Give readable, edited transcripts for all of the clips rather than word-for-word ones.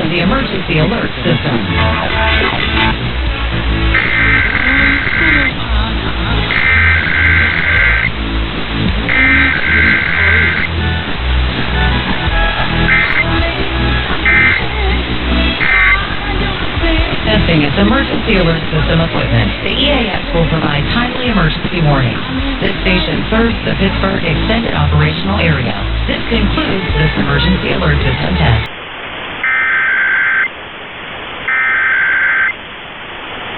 of the emergency alert system. Testing its emergency alert system equipment, the EAS will provide timely emergency warnings. This station serves the Pittsburgh Extended Operational Area. This concludes this emergency alert system test.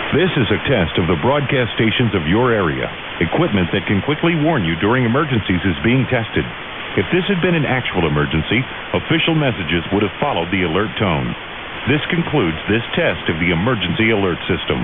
This is a test of the broadcast stations of your area. Equipment that can quickly warn you during emergencies is being tested. If this had been an actual emergency, official messages would have followed the alert tone. This concludes this test of the emergency alert system.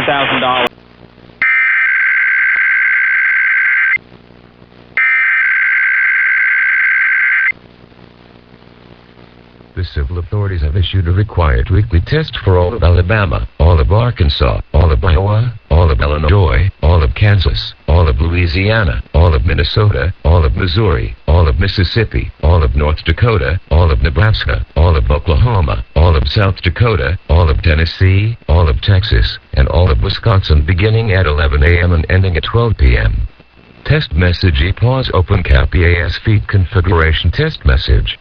$100,000. The civil authorities have issued a required weekly test for all of Alabama, all of Arkansas, all of Iowa, all of Illinois, all of Kansas, all of Louisiana, all of Minnesota, all of Missouri, all of Mississippi, all of North Dakota, all of Nebraska, all of Oklahoma, all of South Dakota, all of Tennessee, all of Texas, and all of Wisconsin beginning at 11 a.m. and ending at 12 p.m. Test message EPAUSE open cap EAS feed configuration test message.